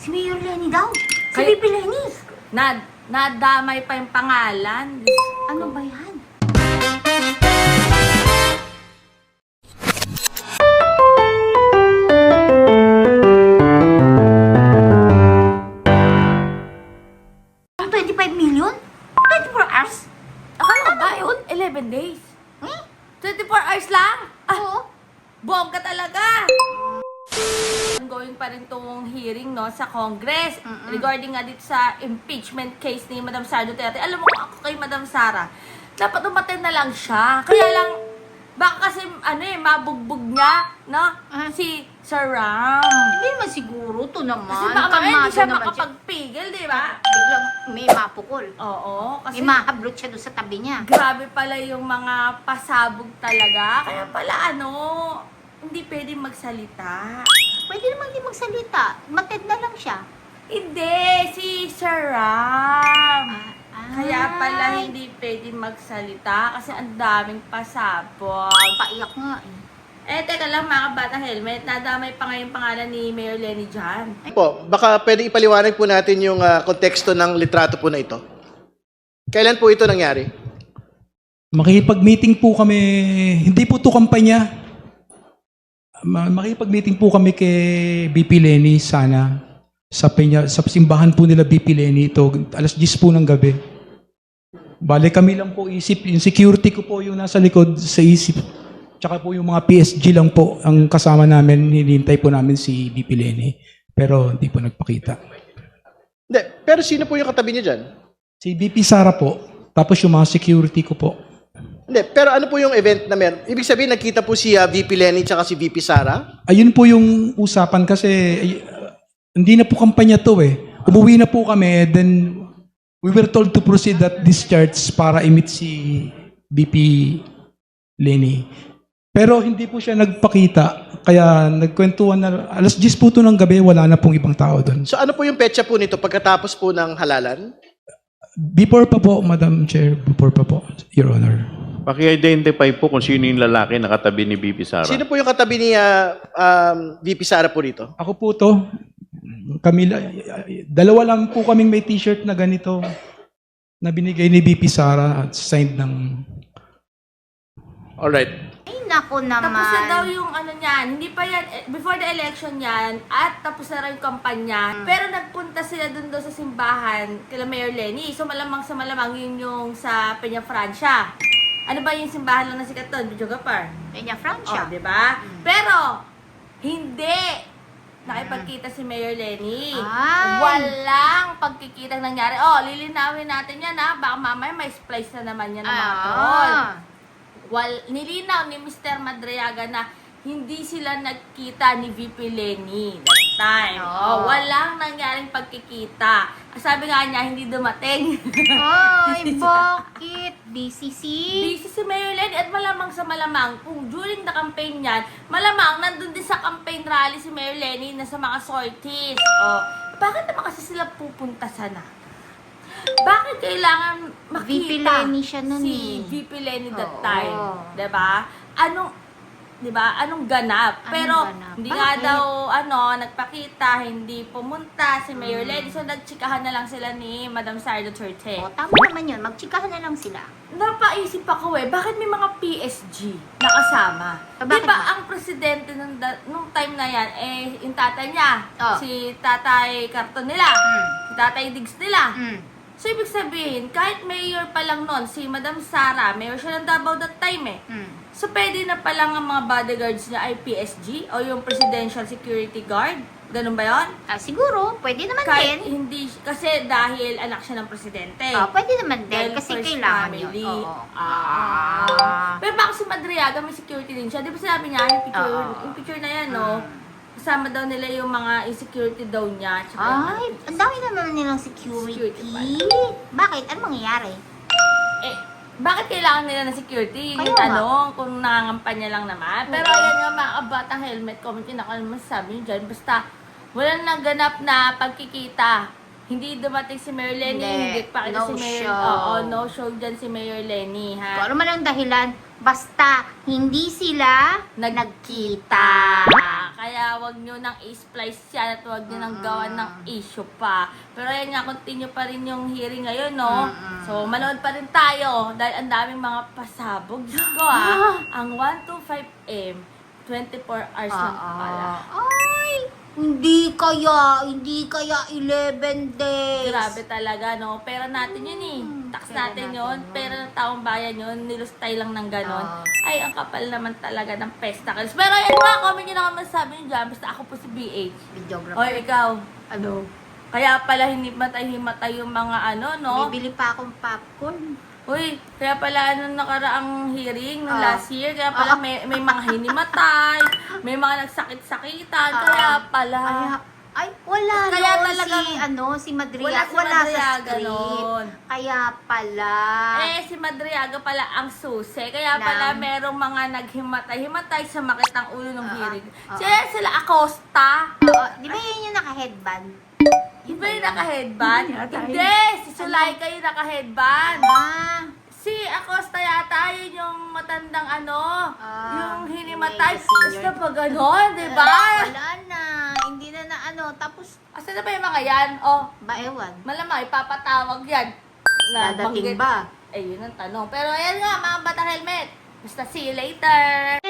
Si Mayor Lenny daw. Si Kay- VP Lenny. Nadamay pa yung pangalan. Ano ba yan? Ang 25 million? 24 hours? Akala ko ba yun? 11 days. Hmm? 24 hours lang? Oo. Bongga talaga! Ongoing pa rin itong hearing no, sa Congress regarding nga dito sa impeachment case ni Madam Sara Duterte. Alam mo kung ako kay Madam Sara, dapat umaten na lang siya. Kaya lang, baka kasi mabugbog niya, no? Si Sir Ram. Hindi naman siguro to naman. Kasi baka Kalmado hindi siya naman makapagpigil, di ba? Biglang may mapukol. Oo, kasi May mahablot siya doon sa tabi niya. grabe pala yung mga pasabog talaga. Kaya pala hindi pwedeng magsalita. Pwede naman hindi magsalita. Mated na lang siya. Hindi, si Sir Ram. Kaya pala hindi pwedeng magsalita kasi ang daming pasabog. Paiyak nga eh. Teka lang mga kabatang helmet, nadamay pa ngayon pangalan ni Mayor Lenny dyan. Po, baka pwede ipaliwanag po natin yung konteksto ng litrato po na ito. Kailan po ito nangyari? Makikipag-meeting po kami, hindi po ito kampanya. Makikipag-meeting po kami kay BP Lenny sana. Sa simbahan po nila BP Lenny ito, alas 10 po ng gabi. Bale kami lang po isip, yung security ko po yung nasa likod sa isip. Tsaka po yung mga PSG lang po ang kasama namin, hinihintay po namin si BP Lenny. Pero hindi po nagpakita. Hindi, pero sino po yung katabi niya dyan? Si BP Sara po, tapos yung mga security ko po. Hindi, pero ano po yung event na meron? Ibig sabihin, nakita po si VP Lenny tsaka si VP Sara? Ayun po yung usapan kasi hindi na po kampanya to eh. Umuwi na po kami, then we were told to proceed at discharge para i-meet si BP Lenny. Pero hindi po siya nagpakita, kaya nagkwentuhan na, alas 10 po to ng gabi, wala na pong ibang tao doon. So ano po yung petsa po nito pagkatapos po ng halalan? Before pa po, Madam Chair, before pa po, Your Honor. Paki-identify po kung sino yung lalaki na katabi ni BP Sara. Sino po yung katabi ni VP Sara po dito? Ako po to, dalawa lang po kaming may t-shirt na ganito na binigay ni BP Sara at signed ng... Alright. Ay, naku naman. Tapos na daw yung niyan, hindi pa yan, before the election yan, at tapos na raw yung kampanya. Pero nagpunta sila dun daw sa simbahan kila Mayor Lenny. So malamang sa malamang yun yung sa Peña Francia. Ano ba yung simbahan lang na sikat doon? Bijoga Peña Francia. Oh, di ba? Pero, hindi nakipagkita si Mayor Lenny. Ay. Walang pagkikita nangyari. Oh, lilinawin natin yan ha. Baka mamaya may splice na naman yan ng mga tol. Nilinaw ni Mr. Madriaga na hindi sila nagkita ni VP Lenny that time. Oo. Walang nangyaring pagkikita. Sabi nga niya, hindi dumating. Ay, bakit? BCC? Busy si Mayor Lenny at malamang sa malamang, kung during the campaign niyan, malamang nandun din sa campaign rally si Mayor Lenny na sa mga sorties. Bakit naman kasi sila pupunta sana? Bakit kailangan makita VP Lenny siya nun si eh. VP Lenny that Oo. time? Diba? Anong ganap? Anong Pero ganap? hindi nga Bakit? daw nagpakita, hindi pumunta si Mayor Lenny. So nagtsikahan na lang sila ni Madam Sara Duterte. O, tama naman yun. Magtsikahan na lang sila. Napaisip ako bakit may mga PSG na kasama? Bakit Di ba ba? ang presidente nung time na yan, yung tatay niya, Oh. si Tatay Carton nila, si Tatay Diggs nila. So, ibig sabihin, kahit mayor pa lang nun, si Madam Sara, mayor siya ng Davao that time So, pwede na palang ang mga bodyguards niya ay PSG o yung Presidential Security Guard. Ganun ba yun? Siguro, pwede naman Kahit din. hindi, kasi dahil anak siya ng presidente. Pwede naman din. Dahil Kasi first kailangan family. yun. Oo. Pero bakit si Madriaga may security din siya? Di ba sinabi niya, yung picture na yan, no? Kasama daw nila yung mga insecurity daw niya. Tsaka Ay, ang dami naman nilang security. Security Bakit? Ano mangyayari? bakit kailangan nila ng security? Kaya Yung nga. tanong, kung nangangampanya lang naman. Pero ayan nga mga kabatang helmet, comment yun ako ano masasabi nyo dyan. Basta, walang naganap na pagkikita. Hindi dumating si Mayor Lenny, hindi pa kita No si Mayor. show. Oo, no show dyan si Mayor Lenny, ha? Kung ano man ang dahilan, basta hindi sila Nagkita. kaya wag nyo nang i-splice yan at wag nyo nang gawan ng issue pa. Pero ayan nga, continue pa rin yung hearing ngayon, no? So, manood pa rin tayo dahil ang daming mga pasabog. Diyos ko, ang 1 to 5 M, 24 hours lang pala. Ay, hindi kaya 11 days. Grabe talaga, no? Pera natin yun eh. Tax Pera natin natin yun. yun. Pera ng taong bayan yun. Nilustay lang ng ganon. Ay, ang kapal naman talaga ng pesticles. Pero ayun nga, comment nyo na kung masasabi nyo dyan. Basta ako po si BH. Videographer. O, ikaw. Ano? Kaya pala himatay yung mga ano, no? Bibili pa akong popcorn. Uy, kaya pala nung nakaraang hearing nung Ah. last year, kaya pala may mga hinimatay, may mga nagsakit-sakitan, kaya pala. Ay, wala Kaya noon talagang- si Madriaga. Wala si Wala sa Madriaga script. noon. Kaya pala. Si Madriaga pala ang susi. Kaya pala Nam. merong mga naghimatay-himatay sa makit ang ulo ng hearing. Sila Acosta. Di ba yun yung naka-headband? Di ba yung naka-headband? Hindi! Si Sulay kayo naka-headband. Si Acosta yata, yun yung matandang ano, yung hinimatay. may senior. Basta pa ganon, di ba? Wala na. Hindi na tapos, Asa na ba yung mga yan? Oh, ewan. malamang ipapatawag yan. Dadating banggit. ba? Eh, yun ang tanong. Pero ayan nga, mga batang helmet. Basta see you later.